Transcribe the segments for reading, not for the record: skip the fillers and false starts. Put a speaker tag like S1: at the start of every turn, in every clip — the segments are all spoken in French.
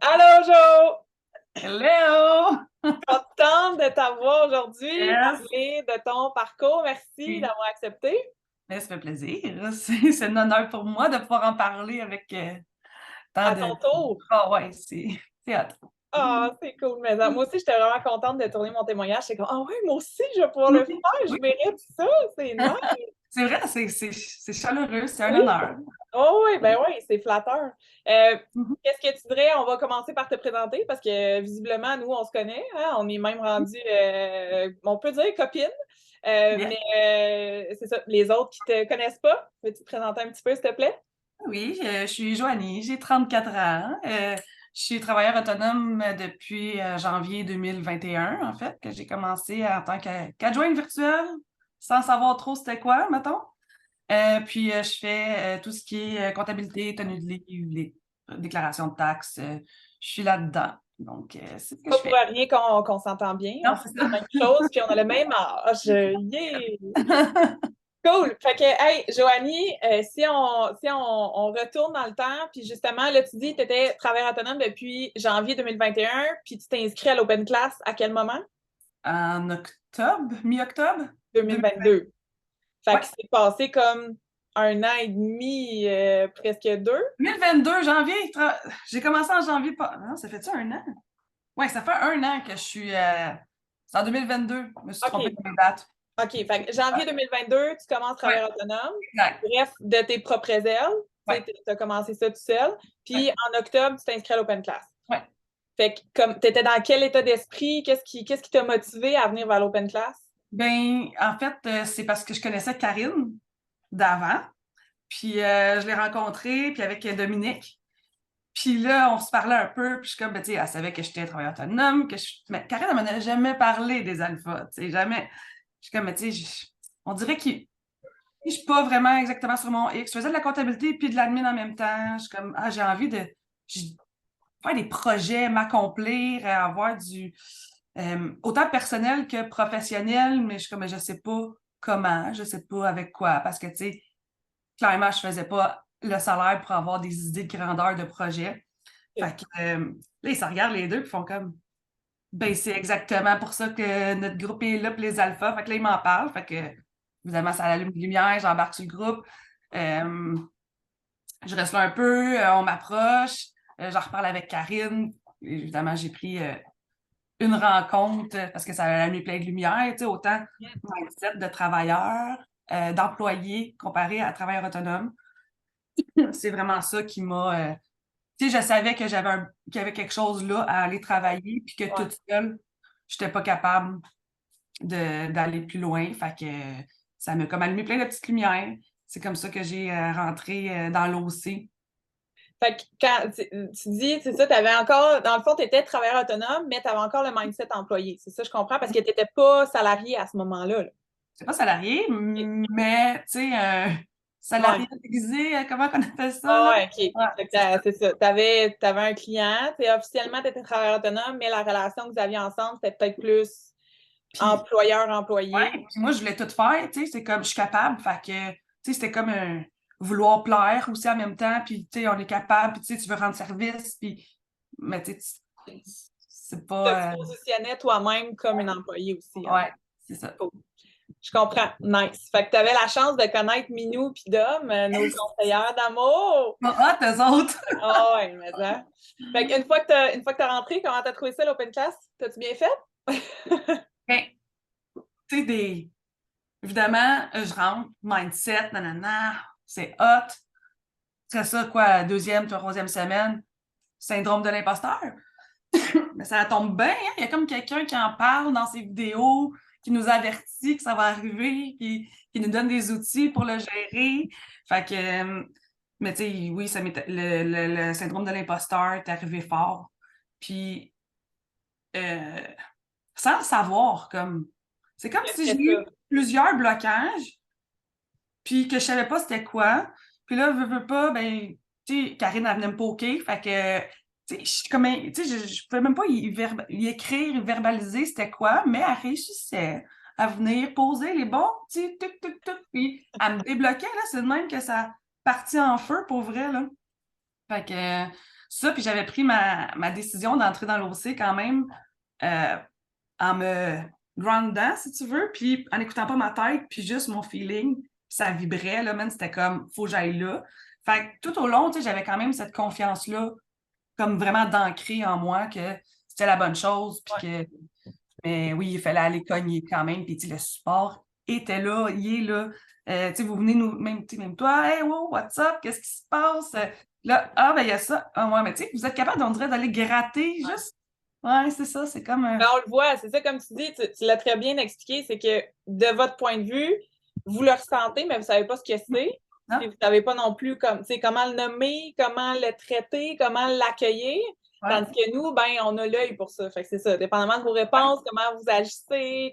S1: Allô, Jo!
S2: Hello!
S1: Contente de t'avoir aujourd'hui,
S2: Yes!
S1: parler de ton parcours. Merci
S2: Oui.
S1: d'avoir accepté.
S2: Mais ça fait plaisir. C'est un honneur pour moi de pouvoir en parler avec tant
S1: À
S2: de...
S1: ton tour.
S2: Ah ouais, c'est hot.
S1: Ah, c'est cool, mais moi aussi, j'étais vraiment contente de tourner mon témoignage. J'étais comme, ah ouais, moi aussi, je vais pouvoir le faire. Je
S2: Oui,
S1: mérite ça. C'est nice.
S2: c'est vrai, c'est chaleureux, c'est un
S1: Oui.
S2: honneur.
S1: Oh oui, ben oui, c'est flatteur.
S2: Mhm.
S1: Qu'est-ce que tu dirais? On va commencer par te présenter parce que visiblement, nous, on se connaît. Hein? On est même rendu, on peut dire copines.
S2: Yes.
S1: Mais c'est ça. Les autres qui te connaissent pas, peux-tu te présenter un petit peu, s'il te plaît?
S2: Oui, je suis Joanie, j'ai 34 ans. Je suis travailleur autonome depuis janvier 2021, en fait, que j'ai commencé en tant qu'adjointe virtuelle, sans savoir trop c'était quoi, mettons. Puis, je fais tout ce qui est comptabilité, tenue de livre, les déclarations de taxes. Je suis là-dedans. Donc, c'est ce que
S1: Pas
S2: je
S1: pour
S2: fais.
S1: rien qu'on s'entend bien. On
S2: Non,
S1: fait
S2: c'est
S1: la
S2: ça.
S1: même chose, puis on a le même âge. Yeah! Cool. Fait que, hey, Joanie, si on retourne dans le temps, puis justement, là, tu dis que tu étais travailleur autonome depuis janvier 2021, puis tu t'es inscrit à l'Open Class à quel moment?
S2: En octobre, mi-octobre, 2020.
S1: 2022. Fait
S2: Ouais,
S1: que c'est passé comme un an et demi, presque deux.
S2: 2022, janvier. J'ai commencé en janvier. Non, ça fait-tu un an? Ouais, ça fait un an que je suis. C'est en 2022. Je me suis trompée
S1: OK.
S2: de mes dates.
S1: OK. Fait que janvier
S2: Ouais,
S1: 2022, tu commences
S2: ouais,
S1: travailleur autonome.
S2: exact.
S1: Bref, de tes propres ailes. Tu
S2: Ouais,
S1: sais, tu as commencé ça tout seul.
S2: ouais,
S1: Puis en octobre, tu t'inscris à l'Open Class.
S2: ouais.
S1: Fait que comme tu étais dans quel état d'esprit? Qu'est-ce qui t'a motivé à venir vers l'Open Class?
S2: Ben, en fait, c'est parce que je connaissais Karine d'avant. Puis je l'ai rencontrée, puis avec Dominique. Puis là, on se parlait un peu, puis je suis comme, ben, tu sais, elle savait que j'étais travailleur autonome, mais Karine, elle m'en a jamais parlé des alphas, tu sais, jamais. Je suis comme, mais tu sais, on dirait que je suis pas vraiment exactement sur mon X. Je faisais de la comptabilité puis de l'admin en même temps. Je suis comme, ah, j'ai envie de faire des projets, m'accomplir, avoir autant personnel que professionnel, mais je suis comme, mais je sais pas comment, je sais pas avec quoi, parce que, tu sais, clairement, je faisais pas le salaire pour avoir des idées de grandeur de projet. Fait que là, ils se regardent les deux et font comme ben c'est exactement pour ça que notre groupe est là, puis les alphas. Fait que là, ils m'en parlent. Fait que évidemment, ça allume une lumière, j'embarque sur le groupe. Euh, je reste là un peu, on m'approche, j'en reparle avec Karine. Évidemment, j'ai pris une rencontre parce que ça a allumé plein de lumière, tu sais, autant mindset de travailleur, d'employé comparé à travailleur autonome. C'est vraiment ça qui m'a. Tu sais, je savais que qu'il y avait quelque chose là à aller travailler, puis que
S1: Ouais.
S2: toute seule, je n'étais pas capable d'aller plus loin. Fait que ça m'a comme allumé plein de petites lumières. C'est comme ça que j'ai rentré dans l'OC.
S1: Fait que quand tu dis, c'est ça, tu avais encore, dans le fond, tu étais travailleur autonome, mais tu avais encore le mindset employé. C'est ça, je comprends, parce que tu n'étais pas salarié à ce moment-là. Là.
S2: C'est pas salarié, mais tu sais,
S1: Ouais.
S2: salarié déguisé, comment on appelle ça,
S1: Ah
S2: là?
S1: ouais, OK.
S2: Ouais,
S1: Fait que
S2: c'est ça.
S1: c'est ça. Tu avais un client, officiellement, tu étais travailleur autonome, mais la relation que vous aviez ensemble, c'était peut-être plus
S2: Puis, ouais,
S1: employeur-employé.
S2: puis moi, je voulais tout faire, tu sais, c'est comme, je suis capable, fait que, tu sais, c'était comme un vouloir plaire aussi en même temps, puis, tu sais, on est capable, puis, tu sais, tu veux rendre service, puis, mais, tu sais, c'est
S1: Tu te
S2: pas,
S1: positionnais toi-même comme une employée aussi, en fait.
S2: ouais, c'est ça.
S1: Cool. Je comprends. Nice. Fait que tu avais la chance de connaître Minou puis Dom, nos conseillères d'amour.
S2: Ah, eux autres!
S1: Ah ouais, mais ça. Fait qu'une fois que t'as rentré, comment t'as trouvé ça, l'open class? T'as-tu bien fait?
S2: Ben, tu sais, évidemment, je rentre, mindset, nanana, c'est hot. C'est ça, quoi, deuxième, troisième semaine, syndrome de l'imposteur. Mais ça tombe bien, hein? Il y a comme quelqu'un qui en parle dans ses vidéos, qui nous avertit que ça va arriver, qui nous donne des outils pour le gérer. Fait que, mais tu sais, oui, le syndrome de l'imposteur est arrivé fort. Puis, euh, sans le savoir, comme, c'est comme si
S1: Qu'est-ce
S2: j'ai
S1: que
S2: eu plusieurs blocages, puis que je savais pas c'était quoi. Puis là, veux pas, ben, tu sais, Karine, elle venait me poker, fait que, tu sais, je pouvais même pas y écrire, y verbaliser c'était quoi, mais elle réussissait à venir poser les bons petits tuc, puis elle me débloquait, là, c'est de même que ça partit en feu, pour vrai, là. Fait que, Ça, puis j'avais pris ma décision d'entrer dans l'OC quand même en me groundant, si tu veux, puis en n'écoutant pas ma tête, puis juste mon feeling, ça vibrait, là, man, c'était comme, faut que j'aille là. Fait que tout au long, tu sais, j'avais quand même cette confiance-là, comme vraiment d'ancrer en moi que c'était la bonne chose, puis que, mais oui, il fallait aller cogner quand même, puis tu sais, le support était là, il est là. Tu sais, vous venez nous, même toi, hey, wow, what's up, qu'est-ce qui se passe? Là, ah, ben, il y a ça. Ah, ouais, mais tu sais, vous êtes capable, on dirait, d'aller gratter, juste. Ouais, c'est ça, c'est comme.
S1: Ben, on le voit, c'est ça, comme tu dis, tu l'as très bien expliqué, c'est que de votre point de vue, vous le ressentez, mais vous ne savez pas ce que c'est.
S2: Non?
S1: Puis vous ne savez pas non plus comment le nommer, comment le traiter, comment l'accueillir.
S2: Ouais.
S1: Tandis que nous, ben, on a l'œil pour ça. Fait que c'est ça. Dépendamment de vos réponses, comment vous agissez,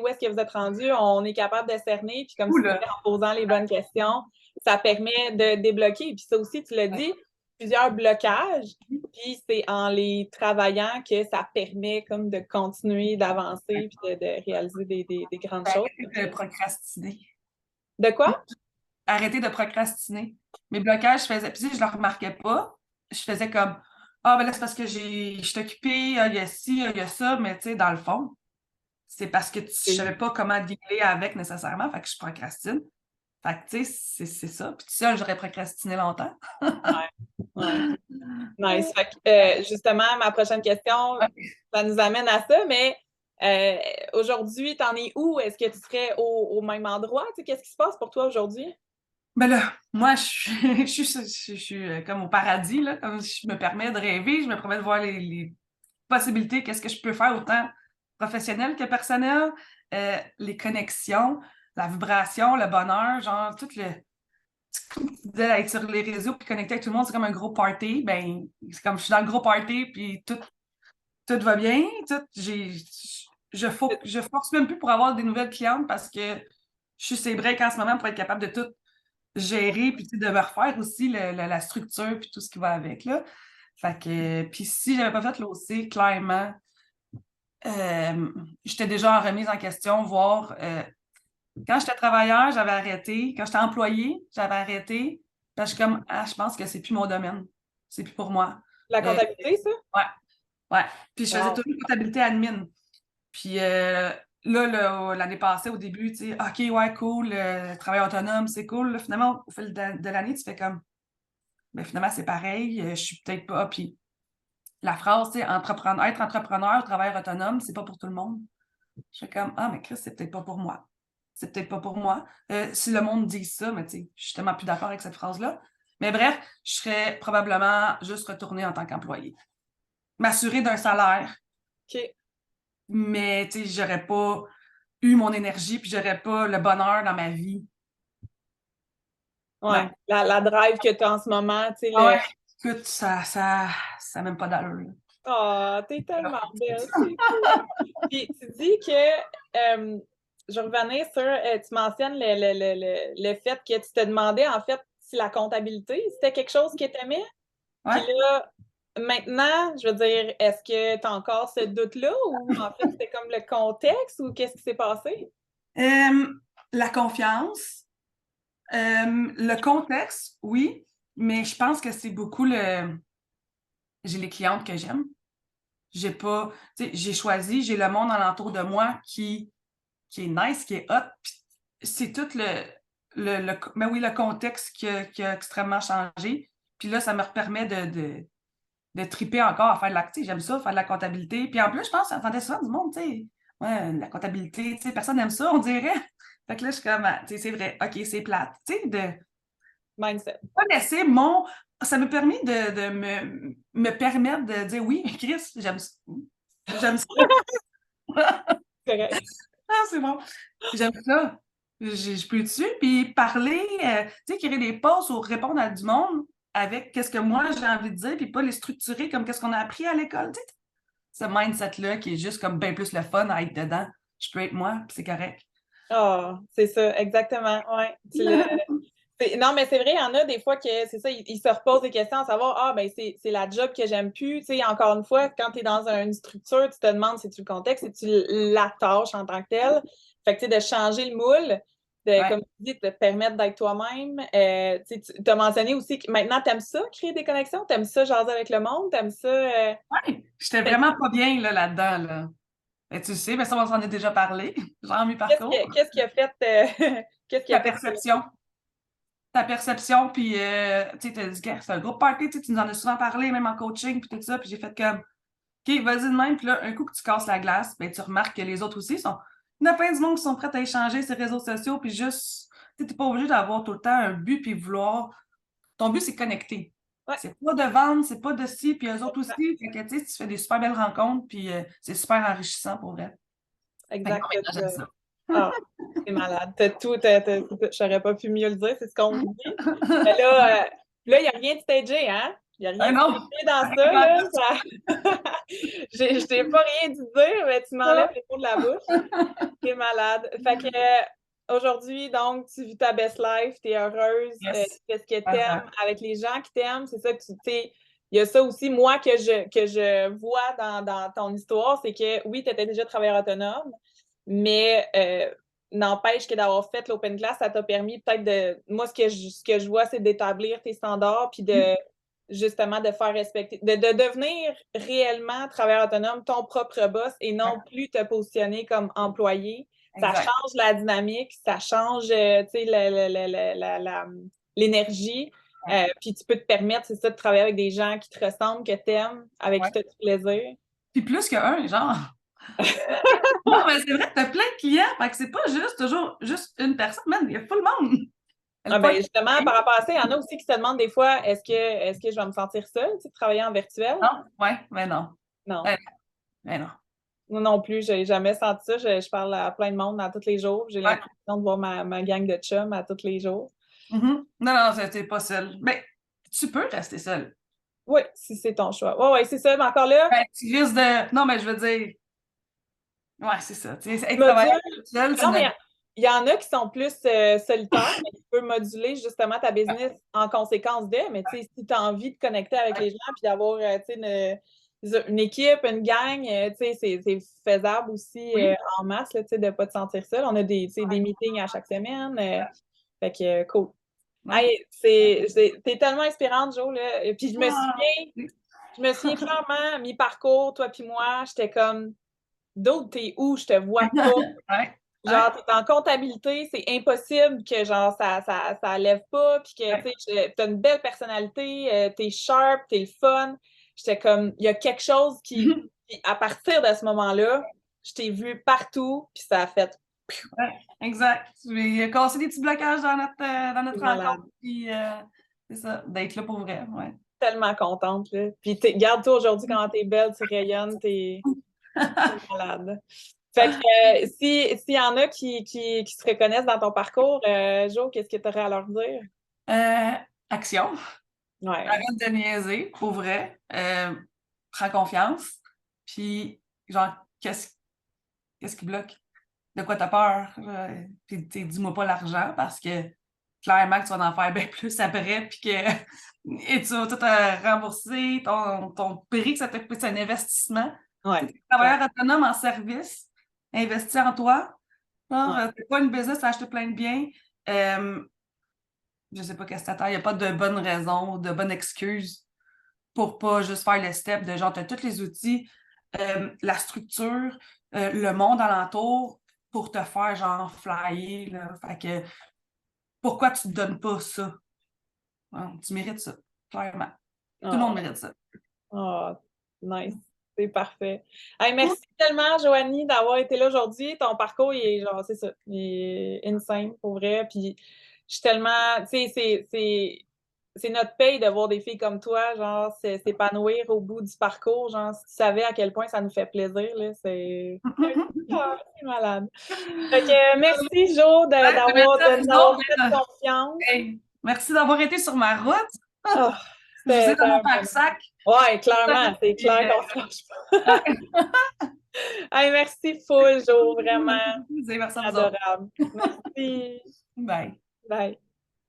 S1: où est-ce que vous êtes rendu, on est capable de cerner. Puis comme tu disais, en posant les bonnes questions, ça permet de débloquer. Puis ça aussi, tu l'as dit, plusieurs blocages. Puis c'est en les travaillant que ça permet comme de continuer d'avancer puis de réaliser des grandes choses.
S2: Arrêter de procrastiner.
S1: De quoi?
S2: Arrêter de procrastiner. Mes blocages, je faisais, puis je ne le remarquais pas. Je faisais comme, ah, ben là, c'est parce que je suis occupée, il y a ci, il y a ça, mais tu sais, dans le fond, c'est parce que je ne savais pas comment dealer avec nécessairement, fait que je procrastine. Fait que, tu sais, c'est ça. Puis tout ça, j'aurais procrastiné longtemps.
S1: Ouais. Nice. Fait que, justement, ma prochaine question, ça nous amène à ça, mais aujourd'hui, t'en es où? Est-ce que tu serais au même endroit? Tu sais, qu'est-ce qui se passe pour toi aujourd'hui?
S2: Ben là, moi, je suis comme au paradis, là, comme je me permets de rêver, je me permets de voir les possibilités, qu'est-ce que je peux faire autant professionnel que personnel, les connexions, la vibration, le bonheur, genre tout le. Tu disais être sur les réseaux puis connecter avec tout le monde, c'est comme un gros party. Ben, c'est comme je suis dans le gros party puis tout va bien. Je force même plus pour avoir des nouvelles clientes parce que je suis ces breaks en ce moment pour être capable de tout gérer puis de me refaire aussi la structure puis tout ce qui va avec. Là. Fait que, puis si j'avais pas fait l'OC, clairement, j'étais déjà en remise en question, voire quand j'étais travailleur, j'avais arrêté. Quand j'étais employé, j'avais arrêté. Parce que je suis comme, je pense que c'est plus mon domaine. C'est plus pour moi.
S1: La comptabilité, ça?
S2: Ouais, ouais. Puis je faisais toujours comptabilité admin. Puis là, l'année passée, au début, tu sais, OK, ouais, cool, travail autonome, c'est cool. Là, finalement, au fil de l'année, tu fais comme, ben finalement, c'est pareil, je suis peut-être pas. Puis la phrase, tu sais, être entrepreneur, travailleur autonome, c'est pas pour tout le monde. Je fais comme, mais Chris, c'est peut-être pas pour moi. C'est peut-être pas pour moi. Si le monde dit ça, mais tu sais, je suis tellement plus d'accord avec cette phrase-là. Mais bref, je serais probablement juste retournée en tant qu'employée. M'assurer d'un salaire.
S1: OK.
S2: Mais tu sais, j'aurais pas eu mon énergie puis j'aurais pas le bonheur dans ma vie.
S1: Ouais. La drive que tu as en ce moment, tu sais.
S2: Ouais, écoute, ça n'a même pas d'allure.
S1: Oh, t'es tellement belle, c'est cool. Puis tu dis que, je revenais sur, tu mentionnes le fait que tu te demandais en fait si la comptabilité, c'était quelque chose que tu aimais.
S2: Ouais.
S1: Puis là, maintenant, je veux dire, est-ce que tu as encore ce doute-là ou en fait c'était comme le contexte ou qu'est-ce qui s'est passé?
S2: La confiance, le contexte, oui, mais je pense que c'est beaucoup j'ai les clientes que j'aime. J'ai pas, tu sais, j'ai choisi, j'ai le monde alentour de moi qui est nice, qui est hot. C'est tout mais oui, le contexte qui a extrêmement changé. Puis là, ça me permet de triper encore à faire de la, j'aime ça, faire de la comptabilité. Puis en plus, je pense, ça entendait souvent du monde, tu sais, ouais, la comptabilité, tu sais, personne n'aime ça, on dirait. Fait que là, je suis comme, tu sais, c'est vrai, OK, c'est plate. Tu sais, de
S1: Mindset.
S2: pas laisser ça me permet de me permettre de dire oui, Chris, j'aime ça. J'aime ça.
S1: Correct.
S2: C'est bon. J'aime ça. Je peux dessus, puis parler, tu sais, créer des posts ou répondre à du monde avec qu'est-ce que moi j'ai envie de dire, puis pas les structurer comme qu'est-ce qu'on a appris à l'école, tu sais. Ce mindset-là qui est juste comme bien plus le fun à être dedans. Je peux être moi, puis c'est correct.
S1: Ah, c'est ça, exactement. Ouais. Non, mais c'est vrai, il y en a des fois que c'est ça, ils se reposent des questions à savoir, ben c'est la job que j'aime plus. Tu sais, encore une fois, quand tu es dans une structure, tu te demandes si tu le contexte, si tu la tâche en tant que telle. Fait que tu sais, de changer le moule. comme tu dis, te permettre d'être toi-même. Tu as mentionné aussi que maintenant, tu aimes ça, créer des connexions? Tu aimes ça, jaser avec le monde? Tu aimes ça?
S2: Oui, j'étais vraiment pas bien là-dedans. Là. Ben, tu sais, mais ça, on s'en est déjà parlé, genre mes parcours.
S1: Qu'est-ce qui a fait... qu'est-ce qui
S2: Ta
S1: a fait...
S2: perception. Ta perception, puis tu sais, t'as dit, c'est un groupe party, tu nous en as souvent parlé, même en coaching, puis tout ça, puis j'ai fait comme, OK, vas-y de même, puis là, un coup que tu casses la glace, ben, tu remarques que les autres aussi sont. Il y en a plein de monde qui sont prêts à échanger sur les réseaux sociaux, puis juste, tu n'es pas obligé d'avoir tout le temps un but, puis vouloir. Ton but, c'est connecter.
S1: Ouais.
S2: C'est pas de vendre, c'est pas de ci, puis eux autres aussi. Fait que, tu fais des super belles rencontres, puis c'est super enrichissant pour vrai.
S1: Exact.
S2: J'aime ça.
S1: Ah, c'est malade. J'aurais pas pu mieux le dire, c'est ce qu'on dit. Mais là, il n'y a rien de stagé, hein? Il n'y a rien de stagé dans ça, là. Je t'ai pas rien dit dire, mais tu m'enlèves les mots de la bouche. T'es malade. Fait que aujourd'hui, donc, tu vis ta best life, tu es heureuse, tu fais ce que tu aimes avec les gens qui t'aiment. C'est ça que tu sais. Il y a ça aussi, moi, que je vois dans ton histoire, c'est que oui, tu étais déjà travailleur autonome, mais n'empêche que d'avoir fait l'open class, ça t'a permis peut-être de. Moi, ce que je vois, c'est d'établir tes standards puis de justement de faire respecter, de devenir réellement travailleur autonome, ton propre boss et non plus te positionner comme employé. Ça change la dynamique, ça change l'énergie. Puis tu peux te permettre, c'est ça, de travailler avec des gens qui te ressemblent, que tu aimes, avec qui tu as du plaisir.
S2: Puis plus qu'un, genre. Non, mais c'est vrai que tu as plein de clients, fait que c'est pas juste toujours juste une personne, man, il y a tout le monde.
S1: Justement, par rapport à ça, il y en a aussi qui se demandent des fois, est-ce que je vais me sentir seule, tu sais, de travailler en virtuel?
S2: Non, ouais, mais non.
S1: Non.
S2: Mais non.
S1: Moi non plus, j'ai jamais senti ça. Je parle à plein de monde à tous les jours. J'ai l'impression de voir ma gang de chums à tous les jours.
S2: Non, non, t'es pas seule. Mais tu peux rester seule.
S1: Oui, si c'est ton choix. Oui, c'est ça. Mais encore là.
S2: Ben, tu risques de. Non, mais je veux dire. Ouais, c'est ça. Être
S1: seul, non, mais il y en a qui sont plus solitaires, mais tu peux moduler justement ta business en conséquence d'eux. Mais tu sais, si tu as envie de connecter avec les gens puis d'avoir une équipe, une gang, c'est faisable aussi en masse là, de ne pas te sentir seul. On a des meetings à chaque semaine. Fait que cool. Hey, t'es tellement inspirante, Jo. Là. Et puis je me souviens clairement, mi-parcours, toi puis moi, j'étais comme d'autres, t'es où? Je te vois pas. Genre, t'es en comptabilité, c'est impossible que genre ça lève pas, puis que tu sais, t'as une belle personnalité, t'es sharp, t'es le fun. J'étais comme, il y a quelque chose qui, à partir de ce moment-là, je t'ai vu partout, puis ça a fait.
S2: Ouais, exact. Il a cassé des petits blocages dans notre rencontre, puis c'est ça, d'être là pour vrai, ouais.
S1: Tellement contente, là. Puis regarde-toi aujourd'hui quand t'es belle, tu rayonnes, t'es malade. Fait que s'il y en a qui se reconnaissent dans ton parcours, Jo, qu'est-ce que tu aurais à leur dire?
S2: Action.
S1: Ouais.
S2: Arrête de niaiser, pour vrai. Prends confiance. Puis, genre, qu'est-ce qui bloque? De quoi t'as peur? Puis, dis-moi pas l'argent parce que clairement que tu vas en faire bien plus après, puis que et tu vas tout rembourser ton prix que ça t'a coûté, c'est un investissement.
S1: Ouais.
S2: Travailleur autonome en service, investir en toi. C'est pas une business à acheter plein de biens. Je sais pas qu'est-ce que t'attends. Il n'y a pas de bonne raison, de bonne excuse pour pas juste faire le step de genre, tu as tous les outils, la structure, le monde alentour pour te faire genre flyer. Là. Fait que pourquoi tu te donnes pas ça? Tu mérites ça, clairement. Tout le monde mérite ça.
S1: Oh, nice. C'est parfait. Hey, merci tellement, Joanie, d'avoir été là aujourd'hui. Ton parcours, il est genre, c'est ça, il est insane, pour vrai. Puis, je suis tellement, tu sais, c'est notre paye de voir des filles comme toi, genre, s'épanouir au bout du parcours. Genre, si tu savais à quel point ça nous fait plaisir, là, c'est malade. Fait que merci, Jo, d'avoir fait confiance.
S2: Hey, merci d'avoir été sur ma route.
S1: Oh,
S2: je vous ai dans mon pack-sac.
S1: Oui, clairement, c'est clair qu'on se fâche pas. Hey, merci full, Jo, vraiment.
S2: Merci
S1: adorable. Merci.
S2: Bye.
S1: Bye.